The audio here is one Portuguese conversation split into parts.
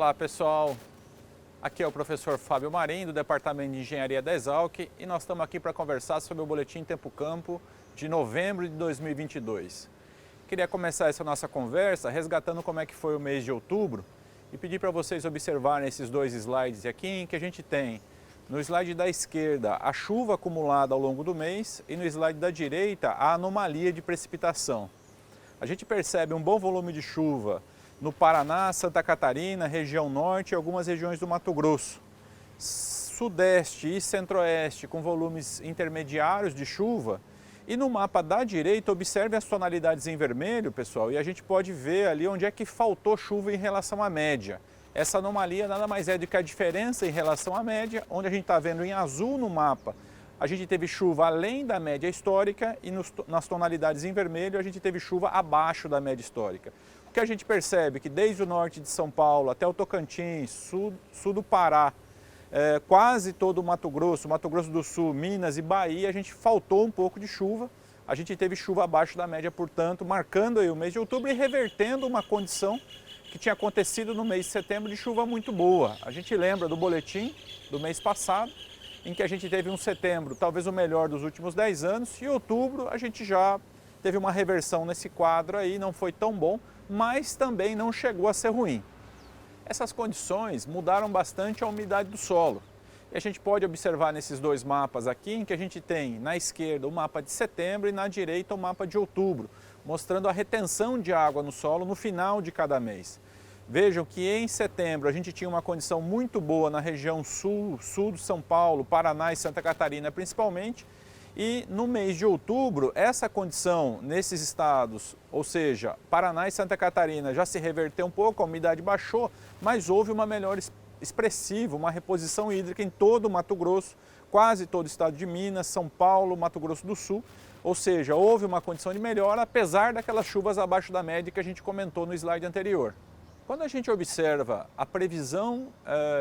Olá pessoal, aqui é o professor Fábio Marim do Departamento de Engenharia da Exalc e nós estamos aqui para conversar sobre o Boletim Tempo Campo de novembro de 2022. Queria começar essa nossa conversa resgatando como é que foi o mês de outubro e pedir para vocês observarem esses dois slides aqui em que a gente tem no slide da esquerda a chuva acumulada ao longo do mês e no slide da direita a anomalia de precipitação. A gente percebe um bom volume de chuva no Paraná, Santa Catarina, região norte e algumas regiões do Mato Grosso. Sudeste e centro-oeste com volumes intermediários de chuva. E no mapa da direita, observe as tonalidades em vermelho, pessoal, e a gente pode ver ali onde é que faltou chuva em relação à média. Essa anomalia nada mais é do que a diferença em relação à média, onde a gente está vendo em azul no mapa. A gente teve chuva além da média histórica e nas tonalidades em vermelho a gente teve chuva abaixo da média histórica. O que a gente percebe que desde o norte de São Paulo até o Tocantins, sul do Pará, quase todo o Mato Grosso do Sul, Minas e Bahia, a gente faltou um pouco de chuva. A gente teve chuva abaixo da média, portanto, marcando aí o mês de outubro e revertendo uma condição que tinha acontecido no mês de setembro de chuva muito boa. A gente lembra do boletim do mês passado, em que a gente teve um setembro, talvez o melhor dos últimos 10 anos, e em outubro a gente já teve uma reversão nesse quadro aí, não foi tão bom, mas também não chegou a ser ruim. Essas condições mudaram bastante a umidade do solo. E a gente pode observar nesses dois mapas aqui, em que a gente tem na esquerda o mapa de setembro e na direita o mapa de outubro, mostrando a retenção de água no solo no final de cada mês. Vejam que em setembro a gente tinha uma condição muito boa na região sul de São Paulo, Paraná e Santa Catarina principalmente, e no mês de outubro essa condição nesses estados, ou seja, Paraná e Santa Catarina já se reverteu um pouco, a umidade baixou, mas houve uma melhora expressiva, uma reposição hídrica em todo o Mato Grosso, quase todo o estado de Minas, São Paulo, Mato Grosso do Sul, ou seja, houve uma condição de melhora apesar daquelas chuvas abaixo da média que a gente comentou no slide anterior. Quando a gente observa a previsão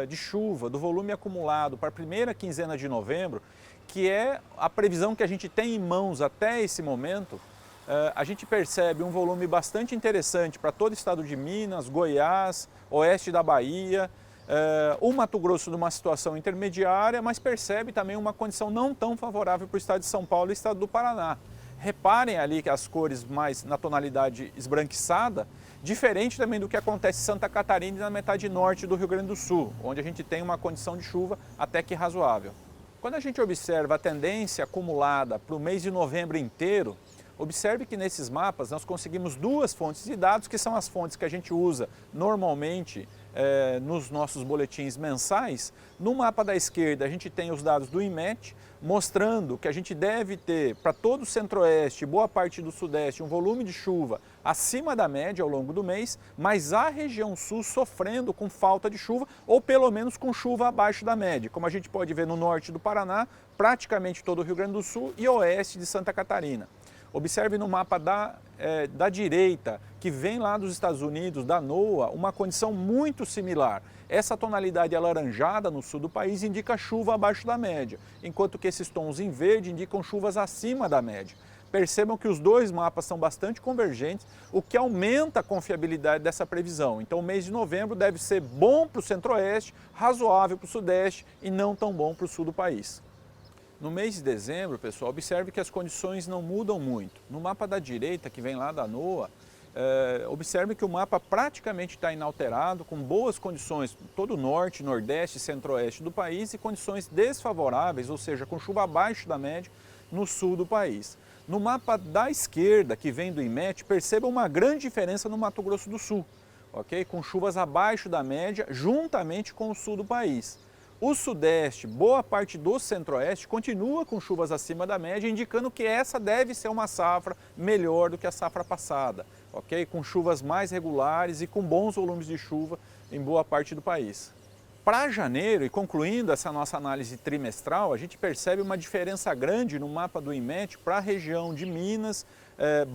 de chuva, do volume acumulado para a primeira quinzena de novembro, que é a previsão que a gente tem em mãos até esse momento, a gente percebe um volume bastante interessante para todo o estado de Minas, Goiás, oeste da Bahia, o Mato Grosso numa situação intermediária, mas percebe também uma condição não tão favorável para o estado de São Paulo e o estado do Paraná. Reparem ali que as cores mais na tonalidade esbranquiçada, diferente também do que acontece em Santa Catarina e na metade norte do Rio Grande do Sul, onde a gente tem uma condição de chuva até que razoável. Quando a gente observa a tendência acumulada para o mês de novembro inteiro, observe que nesses mapas nós conseguimos duas fontes de dados, que são as fontes que a gente usa normalmente nos nossos boletins mensais. No mapa da esquerda a gente tem os dados do IMET, mostrando que a gente deve ter para todo o centro-oeste e boa parte do sudeste um volume de chuva acima da média ao longo do mês, mas a região sul sofrendo com falta de chuva ou pelo menos com chuva abaixo da média, como a gente pode ver no norte do Paraná, praticamente todo o Rio Grande do Sul e oeste de Santa Catarina. Observe no mapa da direita, que vem lá dos Estados Unidos, da NOAA, uma condição muito similar. Essa tonalidade alaranjada no sul do país indica chuva abaixo da média, enquanto que esses tons em verde indicam chuvas acima da média. Percebam que os dois mapas são bastante convergentes, o que aumenta a confiabilidade dessa previsão. Então o mês de novembro deve ser bom para o centro-oeste, razoável para o sudeste e não tão bom para o sul do país. No mês de dezembro, pessoal, observe que as condições não mudam muito. No mapa da direita, que vem lá da NOAA, observe que o mapa praticamente está inalterado, com boas condições em todo o norte, nordeste e centro-oeste do país e condições desfavoráveis, ou seja, com chuva abaixo da média no sul do país. No mapa da esquerda, que vem do IMET, perceba uma grande diferença no Mato Grosso do Sul, ok? Com chuvas abaixo da média, juntamente com o sul do país. O sudeste, boa parte do centro-oeste, continua com chuvas acima da média, indicando que essa deve ser uma safra melhor do que a safra passada, ok? Com chuvas mais regulares e com bons volumes de chuva em boa parte do país. Para janeiro, e concluindo essa nossa análise trimestral, a gente percebe uma diferença grande no mapa do IMET para a região de Minas,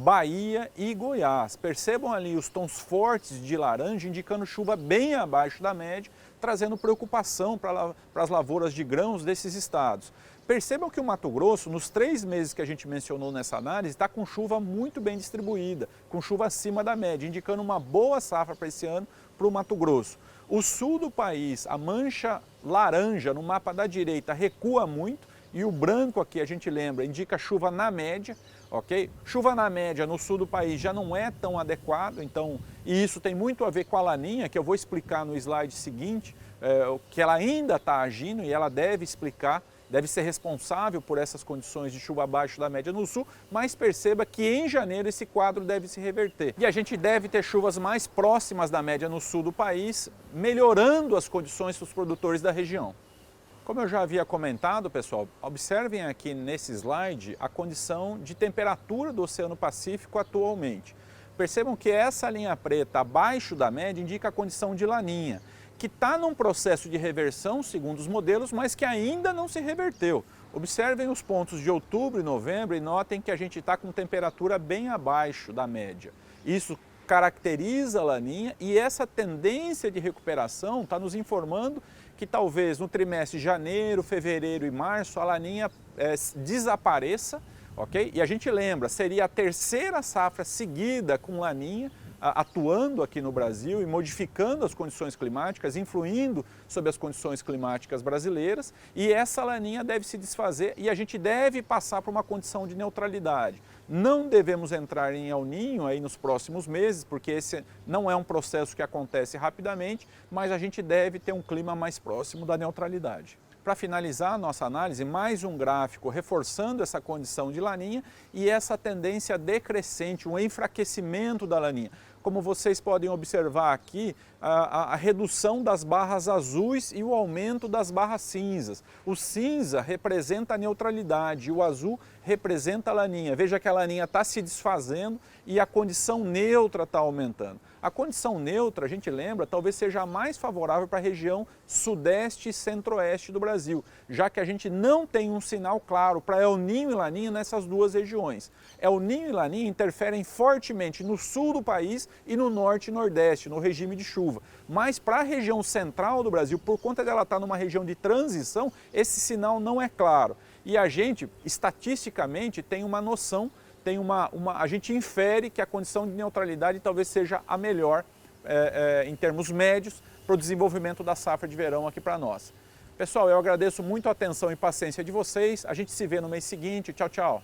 Bahia e Goiás. Percebam ali os tons fortes de laranja, indicando chuva bem abaixo da média, trazendo preocupação para as lavouras de grãos desses estados. Percebam que o Mato Grosso, nos 3 meses que a gente mencionou nessa análise, está com chuva muito bem distribuída, com chuva acima da média, indicando uma boa safra para esse ano para o Mato Grosso. O sul do país, a mancha laranja no mapa da direita recua muito e o branco aqui, a gente lembra, indica chuva na média, ok? Chuva na média no sul do país já não é tão adequado, então, e isso tem muito a ver com a laninha, que eu vou explicar no slide seguinte, que ela ainda está agindo e ela deve explicar, deve ser responsável por essas condições de chuva abaixo da média no sul, mas perceba que em janeiro esse quadro deve se reverter. E a gente deve ter chuvas mais próximas da média no sul do país, melhorando as condições dos produtores da região. Como eu já havia comentado, pessoal, observem aqui nesse slide a condição de temperatura do Oceano Pacífico atualmente. Percebam que essa linha preta abaixo da média indica a condição de laninha, que está num processo de reversão, segundo os modelos, mas que ainda não se reverteu. Observem os pontos de outubro e novembro e notem que a gente está com temperatura bem abaixo da média. Isso caracteriza a laninha e essa tendência de recuperação está nos informando que talvez no trimestre de janeiro, fevereiro e março a laninha desapareça, ok? E a gente lembra, seria a terceira safra seguida com laninha, atuando aqui no Brasil e modificando as condições climáticas, influindo sobre as condições climáticas brasileiras, e essa laninha deve se desfazer e a gente deve passar por uma condição de neutralidade. Não devemos entrar em El Niño aí nos próximos meses, porque esse não é um processo que acontece rapidamente, mas a gente deve ter um clima mais próximo da neutralidade. Para finalizar a nossa análise, mais um gráfico reforçando essa condição de laninha e essa tendência decrescente, um enfraquecimento da laninha. Como vocês podem observar aqui, a redução das barras azuis e o aumento das barras cinzas. O cinza representa a neutralidade e o azul representa a laninha. Veja que a laninha está se desfazendo e a condição neutra está aumentando. A condição neutra, a gente lembra, talvez seja a mais favorável para a região sudeste e centro-oeste do Brasil, já que a gente não tem um sinal claro para El Niño e Laninha nessas duas regiões. El Niño e Laninha interferem fortemente no sul do país e no norte e nordeste, no regime de chuva. Mas para a região central do Brasil, por conta dela estar numa região de transição, esse sinal não é claro. E a gente, estatisticamente, tem uma noção, a gente infere que a condição de neutralidade talvez seja a melhor em termos médios para o desenvolvimento da safra de verão aqui para nós. Pessoal, eu agradeço muito a atenção e paciência de vocês. A gente se vê no mês seguinte. Tchau, tchau.